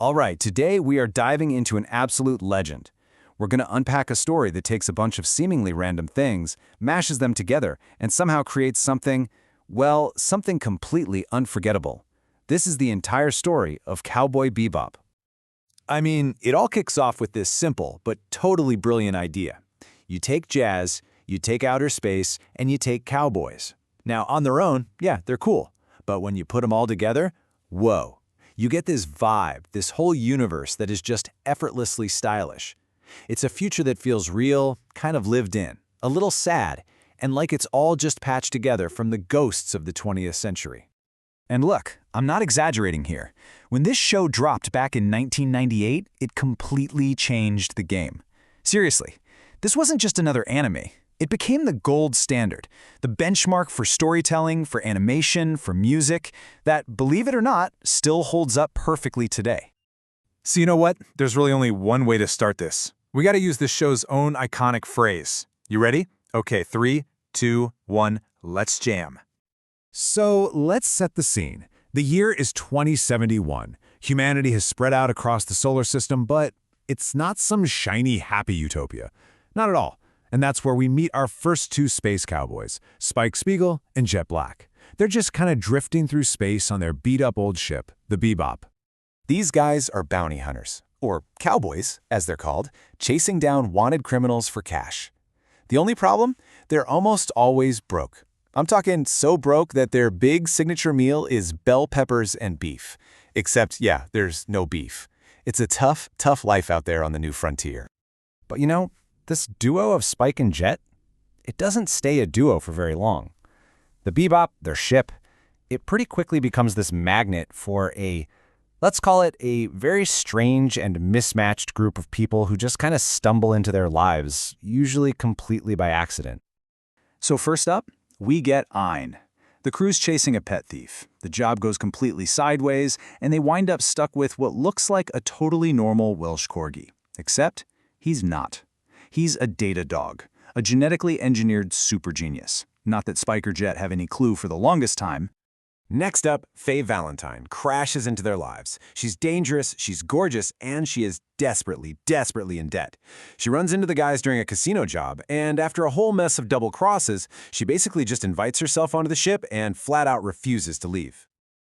All right, today we are diving into an absolute legend. We're going to unpack a story that takes a bunch of seemingly random things, mashes them together, and somehow creates something, well, something completely unforgettable. This is the entire story of Cowboy Bebop. I mean, it all kicks off with this simple but totally brilliant idea. You take jazz, you take outer space, and you take cowboys. Now, on their own, yeah, they're cool. But when you put them all together, whoa. You get this vibe, this whole universe that is just effortlessly stylish. It's a future that feels real, kind of lived in, a little sad, and like it's all just patched together from the ghosts of the 20th century. And look, I'm not exaggerating here. When this show dropped back in 1998, it completely changed the game. Seriously, this wasn't just another anime. It became the gold standard, the benchmark for storytelling, for animation, for music, that, believe it or not, still holds up perfectly today. So you know what? There's really only one way to start this. We gotta use this show's own iconic phrase. You ready? Okay, 3, 2, 1, let's jam. So let's set the scene. The year is 2071. Humanity has spread out across the solar system, but it's not some shiny, happy utopia. Not at all. And that's where we meet our first two space cowboys, Spike Spiegel and Jet Black. They're just kind of drifting through space on their beat-up old ship, the Bebop. These guys are bounty hunters, or cowboys, as they're called, chasing down wanted criminals for cash. The only problem? They're almost always broke. I'm talking so broke that their big signature meal is bell peppers and beef. Except, yeah, there's no beef. It's a tough, tough life out there on the new frontier. But you know, this duo of Spike and Jet, it doesn't stay a duo for very long. The Bebop, their ship, it pretty quickly becomes this magnet for let's call it a very strange and mismatched group of people who just kind of stumble into their lives, usually completely by accident. So first up, we get Ein. The crew's chasing a pet thief. The job goes completely sideways, and they wind up stuck with what looks like a totally normal Welsh Corgi. Except, he's not. He's a data dog, a genetically engineered super genius. Not that Spike or Jet have any clue for the longest time. Next up, Faye Valentine crashes into their lives. She's dangerous, she's gorgeous, and she is desperately, desperately in debt. She runs into the guys during a casino job, and after a whole mess of double crosses, she basically just invites herself onto the ship and flat out refuses to leave.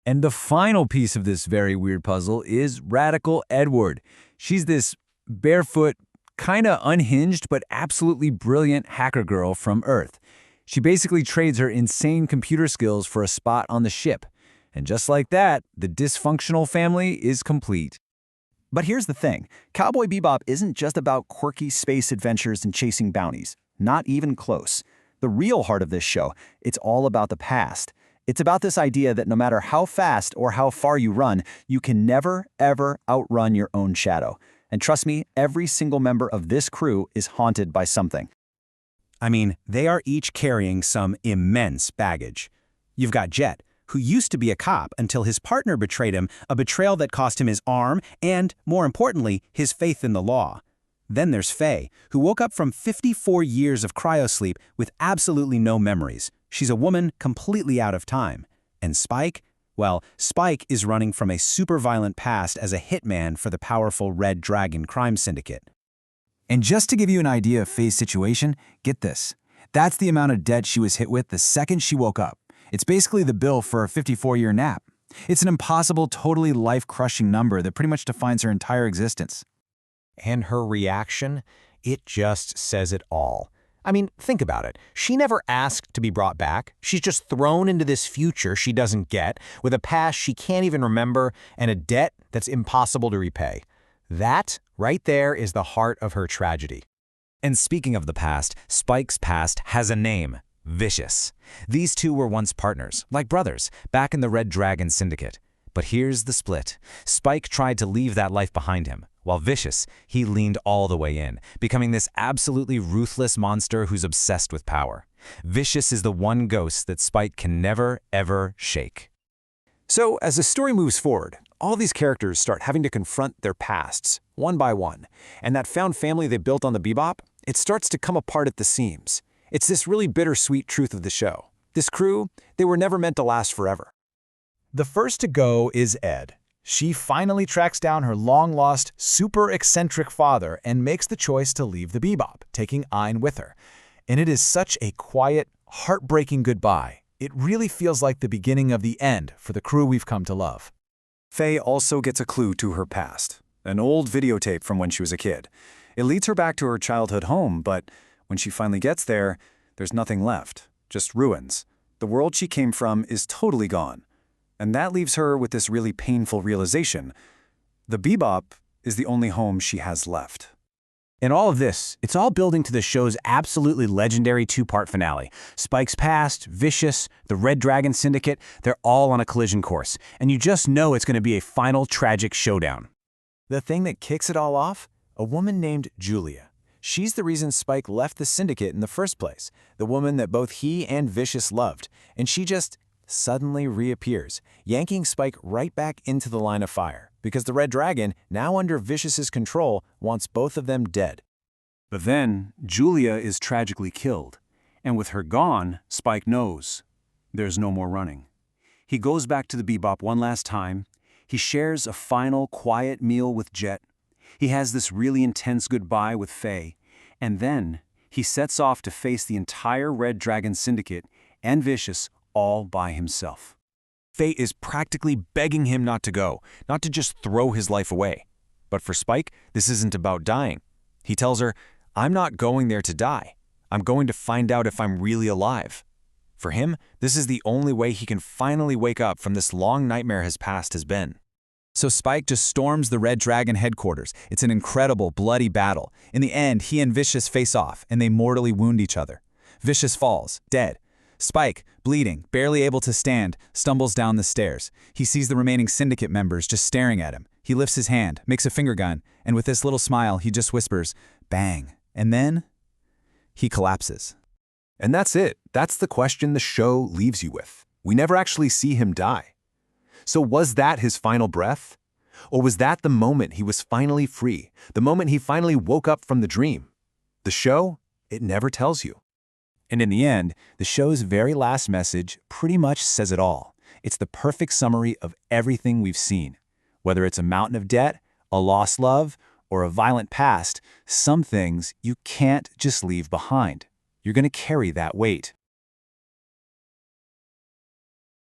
And the final piece of this very weird puzzle is Radical Edward. She's this barefoot, kinda unhinged but absolutely brilliant hacker girl from Earth. She basically trades her insane computer skills for a spot on the ship. And just like that, the dysfunctional family is complete. But here's the thing. Cowboy Bebop isn't just about quirky space adventures and chasing bounties. Not even close. The real heart of this show, it's all about the past. It's about this idea that no matter how fast or how far you run, you can never, ever outrun your own shadow. And trust me, every single member of this crew is haunted by something. I mean, they are each carrying some immense baggage. You've got Jet, who used to be a cop until his partner betrayed him, a betrayal that cost him his arm and, more importantly, his faith in the law. Then there's Faye, who woke up from 54 years of cryosleep with absolutely no memories. She's a woman completely out of time. And Spike? Well, Spike is running from a super violent past as a hitman for the powerful Red Dragon crime syndicate. And just to give you an idea of Faye's situation, get this. That's the amount of debt she was hit with the second she woke up. It's basically the bill for a 54-year nap. It's an impossible, totally life-crushing number that pretty much defines her entire existence. And her reaction? It just says it all. I mean, think about it. She never asked to be brought back. She's just thrown into this future she doesn't get, with a past she can't even remember, and a debt that's impossible to repay. That, right there, is the heart of her tragedy. And speaking of the past, Spike's past has a name, Vicious. These two were once partners, like brothers, back in the Red Dragon Syndicate. But here's the split. Spike tried to leave that life behind him, while Vicious, he leaned all the way in, becoming this absolutely ruthless monster who's obsessed with power. Vicious is the one ghost that Spike can never, ever shake. So, as the story moves forward, all these characters start having to confront their pasts, one by one. And that found family they built on the Bebop, it starts to come apart at the seams. It's this really bittersweet truth of the show. This crew, they were never meant to last forever. The first to go is Ed. She finally tracks down her long-lost, super eccentric father and makes the choice to leave the Bebop, taking Ein with her. And it is such a quiet, heartbreaking goodbye. It really feels like the beginning of the end for the crew we've come to love. Faye also gets a clue to her past, an old videotape from when she was a kid. It leads her back to her childhood home, but when she finally gets there, there's nothing left, just ruins. The world she came from is totally gone. And that leaves her with this really painful realization. The Bebop is the only home she has left. In all of this, it's all building to the show's absolutely legendary two-part finale. Spike's past, Vicious, the Red Dragon Syndicate, they're all on a collision course, and you just know it's going to be a final tragic showdown. The thing that kicks it all off? A woman named Julia. She's the reason Spike left the Syndicate in the first place, the woman that both he and Vicious loved, and she just suddenly reappears, yanking Spike right back into the line of fire, because the Red Dragon, now under Vicious's control, wants both of them dead. But then, Julia is tragically killed, and with her gone, Spike knows there's no more running. He goes back to the Bebop one last time. He shares a final, quiet meal with Jet. He has this really intense goodbye with Faye, and then he sets off to face the entire Red Dragon Syndicate and Vicious all by himself. Faye is practically begging him not to go, not to just throw his life away. But for Spike, this isn't about dying. He tells her, "I'm not going there to die. I'm going to find out if I'm really alive." For him, this is the only way he can finally wake up from this long nightmare his past has been. So Spike just storms the Red Dragon headquarters. It's an incredible, bloody battle. In the end, he and Vicious face off, and they mortally wound each other. Vicious falls, dead. Spike, bleeding, barely able to stand, stumbles down the stairs. He sees the remaining Syndicate members just staring at him. He lifts his hand, makes a finger gun, and with this little smile, he just whispers, "Bang." And then he collapses. And that's it. That's the question the show leaves you with. We never actually see him die. So was that his final breath? Or was that the moment he was finally free, the moment he finally woke up from the dream? The show, it never tells you. And in the end, the show's very last message pretty much says it all. It's the perfect summary of everything we've seen. Whether it's a mountain of debt, a lost love, or a violent past, some things you can't just leave behind. You're going to carry that weight.